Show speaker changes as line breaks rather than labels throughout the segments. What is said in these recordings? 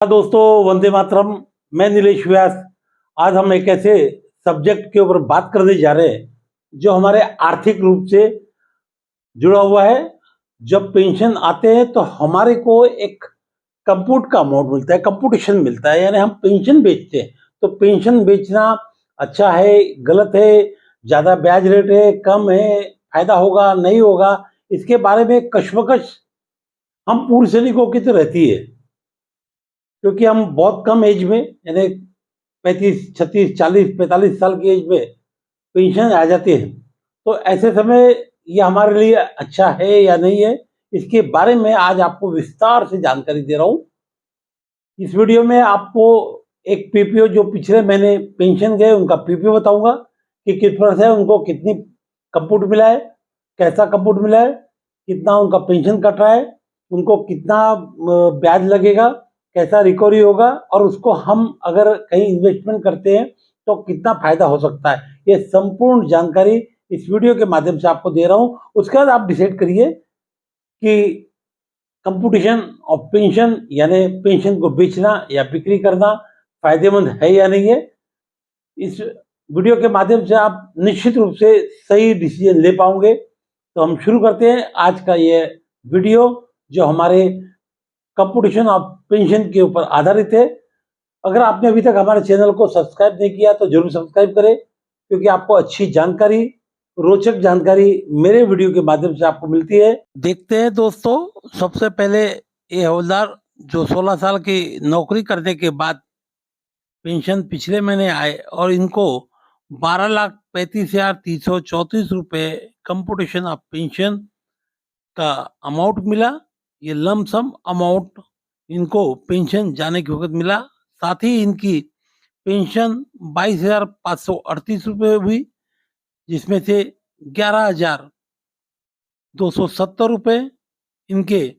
दोस्तों, वंदे मातरम। मैं नीलेश व्यास। आज हम एक ऐसे सब्जेक्ट के ऊपर बात करने जा रहे हैं जो हमारे आर्थिक रूप से जुड़ा हुआ है। जब पेंशन आते हैं तो हमारे को एक कंप्यूट का अमाउंट मिलता है, कंप्यूटेशन मिलता है, यानी हम पेंशन बेचते हैं। तो पेंशन बेचना अच्छा है, गलत है, ज्यादा ब्याज रेट है, कम है, फायदा होगा नहीं होगा, इसके बारे में कश्मकश हम पूर्व सैनिकों की तो रहती है। क्योंकि हम बहुत कम एज में, यानी 35, 36, 40, 45 साल की एज में पेंशन आ जाती है। तो ऐसे समय ये हमारे लिए अच्छा है या नहीं है, इसके बारे में आज आपको विस्तार से जानकारी दे रहा हूँ। इस वीडियो में आपको एक पीपीओ जो पिछले महीने पेंशन गए उनका पीपीओ बताऊंगा कि किस तरह से उनको कितनी कंप्यूट मिला है, कैसा कंप्यूट मिला है, कितना उनका पेंशन कट रहा है, उनको कितना ब्याज लगेगा, कैसा रिकवरी होगा, और उसको हम अगर कहीं इन्वेस्टमेंट करते हैं तो कितना फायदा हो सकता है। ये संपूर्ण जानकारी इस वीडियो के माध्यम से आपको दे रहा हूँ। उसके बाद आप डिसाइड करिए कि कंपटीशन और पेंशन, यानी पेंशन को बेचना या बिक्री करना फायदेमंद है या नहीं है। इस वीडियो के माध्यम से आप निश्चित रूप से सही डिसीजन ले पाओगे। तो हम शुरू करते हैं आज का ये वीडियो जो हमारे कंपटीशन और पेंशन के ऊपर आधारित है। अगर आपने अभी तक हमारे चैनल को सब्सक्राइब नहीं किया तो जरूर सब्सक्राइब करें, क्योंकि आपको अच्छी जानकारी, रोचक जानकारी मेरे वीडियो के माध्यम से आपको मिलती है। देखते हैं दोस्तों, सबसे पहले ये हवलदार जो 16 साल की नौकरी करने के बाद पेंशन पिछले महीने आए और इनको 12,35,334 कंपटीशन ऑफ पेंशन का अमाउंट मिला। ये लमसम अमाउंट इनको पेंशन जाने के वक्त मिला। साथ ही इनकी पेंशन 22,538 रुपये हुई, जिसमें से 11,270 रुपये इनके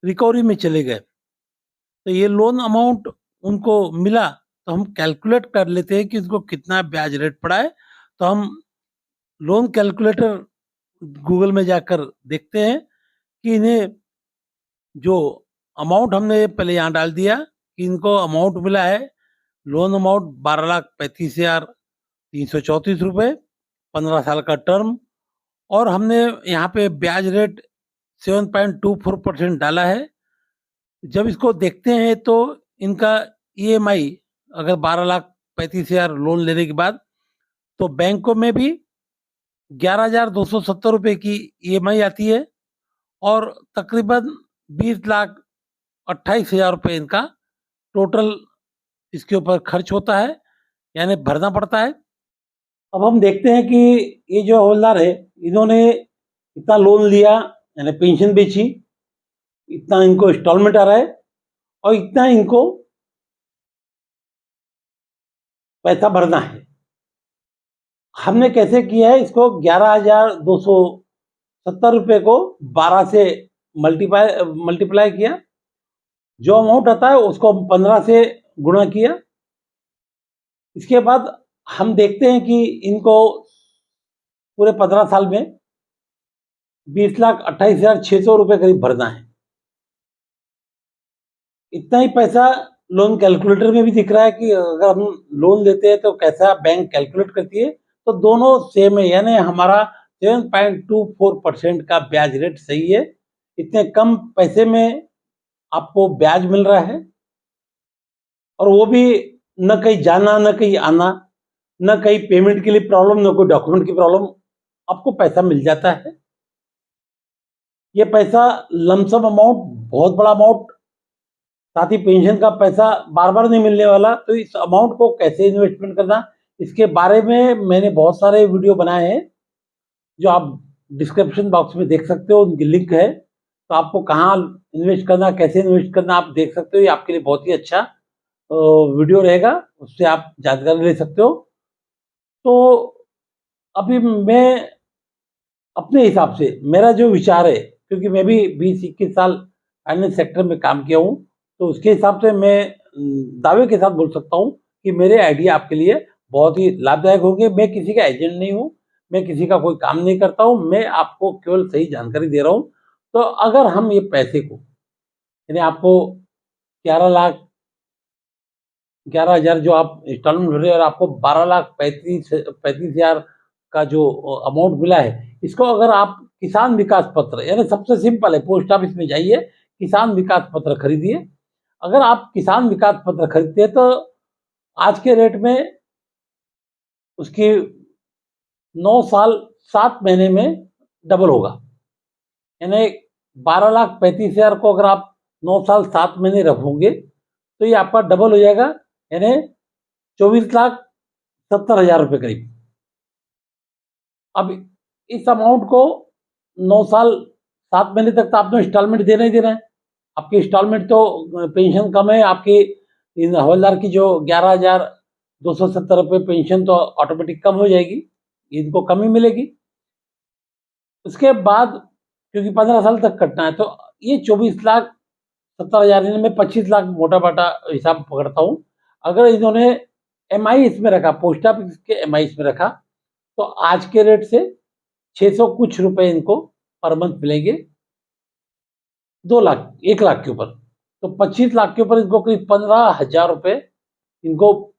रिकवरी में चले गए। तो ये लोन अमाउंट उनको मिला तो हम कैलकुलेट कर लेते हैं कि उनको कितना ब्याज रेट पड़ा है। तो हम लोन कैलकुलेटर गूगल में जाकर देखते हैं कि इन्हें जो अमाउंट हमने पहले यहाँ डाल दिया कि इनको अमाउंट मिला है, लोन अमाउंट 12,35,334 रुपये, 15 साल का टर्म, और हमने यहाँ पे ब्याज रेट 7.24% डाला है। जब इसको देखते हैं तो इनका ईएमआई अगर 12,35,000 लोन लेने के बाद, तो बैंकों में भी 11,270 रुपये की ईएमआई आती है और तकरीबन 20,28,000 रुपये इनका टोटल इसके ऊपर खर्च होता है, यानी भरना पड़ता है। अब हम देखते हैं कि ये जो हवलदार है, इन्होंने इतना लोन लिया, यानी पेंशन बेची, इतना इनको इंस्टॉलमेंट आ रहा है और इतना इनको पैसा भरना है। हमने कैसे किया है, इसको 11,270 रुपये को 12 से मल्टीप्लाई किया, जो अमाउंट आता है उसको हम 15 से गुणा किया। इसके बाद हम देखते हैं कि इनको पूरे 15 साल में 20,28,600 रुपये करीब भरना है। इतना ही पैसा लोन कैलकुलेटर में भी दिख रहा है कि अगर हम लोन लेते हैं तो कैसा बैंक कैलकुलेट करती है। तो दोनों सेम है, यानी हमारा 7.24% का ब्याज रेट सही है। इतने कम पैसे में आपको ब्याज मिल रहा है, और वो भी न कहीं जाना न कहीं आना, न कहीं पेमेंट के लिए प्रॉब्लम, न कोई डॉक्यूमेंट की प्रॉब्लम, आपको पैसा मिल जाता है। ये पैसा लमसम अमाउंट, बहुत बड़ा अमाउंट, साथ ही पेंशन का पैसा बार बार नहीं मिलने वाला। तो इस अमाउंट को कैसे इन्वेस्टमेंट करना, इसके बारे में मैंने बहुत सारे वीडियो बनाए हैं जो आप डिस्क्रिप्शन बॉक्स में देख सकते हो, उनकी लिंक है। तो आपको कहाँ इन्वेस्ट करना, कैसे इन्वेस्ट करना आप देख सकते हो। ये आपके लिए बहुत ही अच्छा वीडियो रहेगा, उससे आप जानकारी ले सकते हो। तो अभी मैं अपने हिसाब से, मेरा जो विचार है, क्योंकि मैं भी 20-21 साल फाइनेंस सेक्टर में काम किया हूँ, तो उसके हिसाब से मैं दावे के साथ बोल सकता हूँ कि मेरे आइडिया आपके लिए बहुत ही लाभदायक होंगे। मैं किसी का एजेंट नहीं हूँ, मैं किसी का कोई काम नहीं करता हूँ, मैं आपको केवल सही जानकारी दे रहा हूँ। तो अगर हम ये पैसे को, यानी आपको 11,00,000 जो आप इंस्टॉलमेंट भरे और आपको 12,35,000 का जो अमाउंट मिला है, इसको अगर आप किसान विकास पत्र, यानी सबसे सिंपल है, पोस्ट ऑफिस में जाइए, किसान विकास पत्र खरीदिए। अगर आप किसान विकास पत्र खरीदते हैं तो आज के रेट में उसकी 9 साल 7 महीने में डबल होगा, यानी 12,35,000 को अगर आप 9 साल 7 महीने रखोगे तो ये आपका डबल हो जाएगा, यानी 24,70,000 रुपये करीब। अब इस अमाउंट को 9 साल 7 महीने तक तो आपको इंस्टॉलमेंट देना ही देना है। आपकी इंस्टॉलमेंट तो पेंशन कम है, आपकी इन हवलदार की जो 11,270 रुपये पेंशन तो ऑटोमेटिक कम हो जाएगी, इनको कम ही मिलेगी। उसके बाद क्योंकि 15 साल तक कटना है तो ये 24,70,000 में 25 लाख मोटा मोटा हिसाब पकड़ता हूँ। अगर इन्होंने एमआई इसमें रखा, पोस्ट ऑफिस के एमआई इसमें रखा, तो आज के रेट से 600 कुछ रुपए इनको पर मंथ मिलेंगे 2 लाख 1 लाख के ऊपर, तो 25 लाख के ऊपर इनको करीब 15,000 रुपए इनको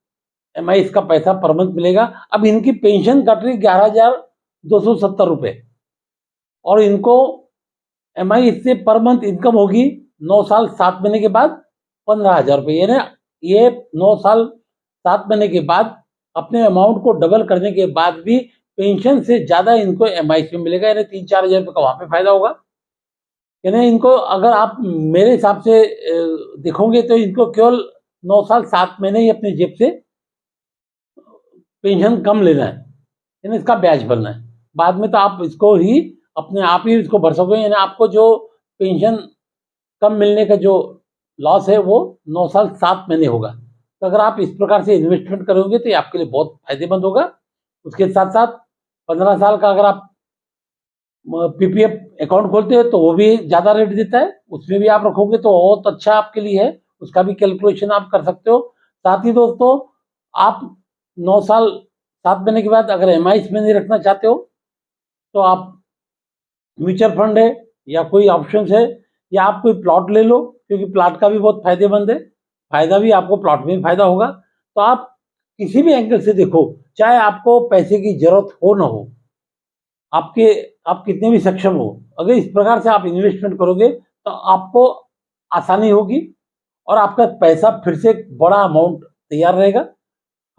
एमआई इसका पैसा पर मंथ मिलेगा। अब इनकी पेंशन कट रही 11,270 रुपए और इनको एमआई इससे पर मंथ इनकम होगी 9 साल 7 महीने के बाद 15,000 रुपये, यानी ये 9 साल 7 महीने के बाद अपने अमाउंट को डबल करने के बाद भी पेंशन से ज़्यादा इनको एमआई में मिलेगा, यानी 3-4 हज़ार रुपये का वहाँ पे फायदा होगा। यानी इनको अगर आप मेरे हिसाब से देखोगे तो इनको केवल 9 साल 7 महीने ही अपनी जेब से पेंशन कम लेना है, यानी इसका ब्याज भरना है। बाद में तो आप इसको ही अपने आप ही इसको भर सकोगे, यानी आपको जो पेंशन कम मिलने का जो लॉस है वो 9 साल 7 महीने होगा। तो अगर आप इस प्रकार से इन्वेस्टमेंट करोगे तो ये आपके लिए बहुत फायदेमंद होगा। उसके साथ साथ 15 साल का अगर आप पीपीएफ अकाउंट खोलते हैं तो वो भी ज़्यादा रेट देता है, उसमें भी आप रखोगे तो बहुत अच्छा आपके लिए है, उसका भी कैलकुलेशन आप कर सकते हो। साथ ही दोस्तों, आप 9 साल 7 महीने के बाद अगर एमआई में नहीं रखना चाहते हो तो आप म्यूचुअल फंड है या कोई ऑप्शन है या आप कोई प्लॉट ले लो, क्योंकि प्लॉट का भी बहुत फायदेमंद है, फायदा भी आपको प्लॉट में फायदा होगा। तो आप किसी भी एंगल से देखो, चाहे आपको पैसे की जरूरत हो ना हो, आप कितने भी सक्षम हो, अगर इस प्रकार से आप इन्वेस्टमेंट करोगे तो आपको आसानी होगी और आपका पैसा फिर से बड़ा अमाउंट तैयार रहेगा।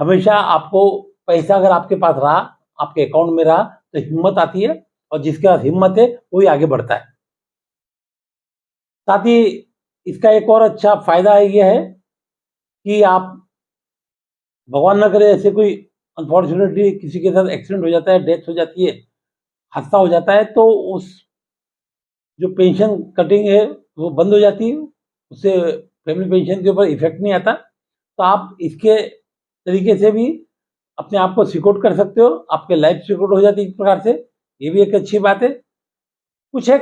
हमेशा आपको पैसा अगर आपके पास रहा, आपके अकाउंट में रहा, तो हिम्मत आती है और जिसके पास हिम्मत है वही आगे बढ़ता है। साथ ही इसका एक और अच्छा फायदा यह है कि आप, भगवान न करे ऐसे कोई अनफॉर्चुनेटली किसी के साथ एक्सीडेंट हो जाता है, डेथ हो जाती है, हादसा हो जाता है, तो उस जो पेंशन कटिंग है वो बंद हो जाती है, उससे फैमिली पेंशन के ऊपर इफेक्ट नहीं आता। तो आप इसके तरीके से भी अपने आप को सिक्योर कर सकते हो, आपके लाइफ सिक्योर हो जाती है इस प्रकार से, ये भी एक अच्छी बात है। कुछ है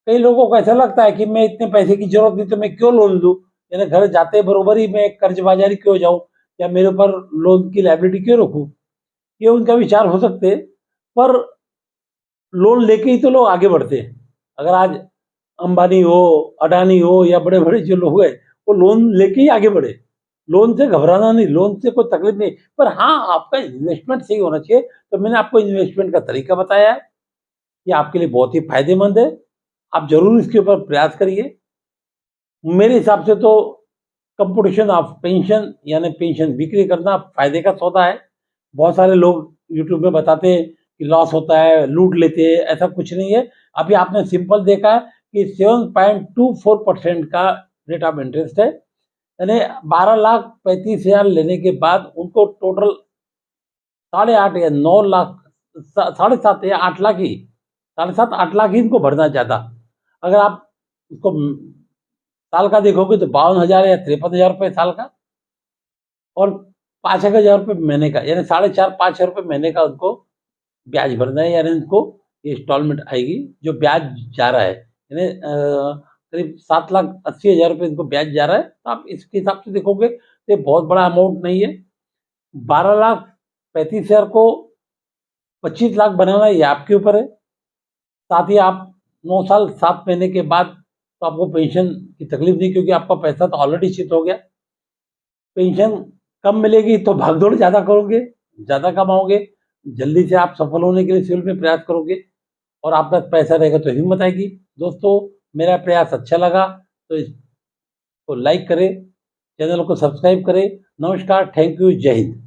कई लोगों को ऐसा लगता है कि मैं इतने पैसे की जरूरत नहीं तो मैं क्यों लोन लूँ, यानी घर जाते बरोबर ही मैं कर्जबाजारी क्यों जाऊँ या मेरे ऊपर लोन की लायबिलिटी क्यों रखूँ, ये उनका विचार हो सकते हैं। पर लोन लेके ही तो लोग आगे बढ़ते हैं। अगर आज अंबानी हो, अडानी हो या बड़े बड़े जो लोग हैं वो लोन लेके ही आगे बढ़े, लोन से घबराना नहीं, लोन से कोई तकलीफ नहीं, पर हाँ आपका इन्वेस्टमेंट सही होना चाहिए। तो मैंने आपको इन्वेस्टमेंट का तरीका बताया है, ये आपके लिए बहुत ही फायदेमंद है, आप जरूर इसके ऊपर प्रयास करिए। मेरे हिसाब से तो कंपटीशन ऑफ पेंशन यानी पेंशन बिक्री करना फायदे का सौदा है। बहुत सारे लोग यूट्यूब में बताते हैं कि लॉस होता है, लूट लेते हैं, ऐसा कुछ नहीं है। अभी आपने सिंपल देखा है कि 7.24% का रेट ऑफ इंटरेस्ट है, यानी 12,35,000 लेने के बाद उनको टोटल 8.5 या 9 लाख, 7.5 या 8 लाख ही, 7.5 8 लाख ही इनको भरना चाहता। अगर आप उसको साल का देखोगे तो 52,000 या 53,000 रुपये साल का और 5,000 रुपये महीने का, यानी 4,500 रुपये महीने का उनको ब्याज भरना है, यानी उनको ये इंस्टॉलमेंट आएगी जो ब्याज जा रहा है, यानी करीब 7,80,000 रुपये इनको ब्याज जा रहा है। तो आप इसके हिसाब से देखोगे तो ये बहुत बड़ा अमाउंट नहीं है। 12,35,000 को 25 लाख बनाना ये आपके ऊपर है। साथ ही आप 9 साल 7 महीने के बाद तो आपको पेंशन की तकलीफ नहीं, क्योंकि आपका पैसा तो ऑलरेडी शिफ्ट हो गया। पेंशन कम मिलेगी तो भागदौड़ ज़्यादा करोगे, ज़्यादा कमाओगे, जल्दी से आप सफल होने के लिए सिविल में प्रयास करोगे और आपका पैसा रहेगा तो हिम्मत आएगी। दोस्तों, मेरा प्रयास अच्छा लगा तो इसको लाइक करें, चैनल को सब्सक्राइब करें। नमस्कार, थैंक यू, जय हिंद।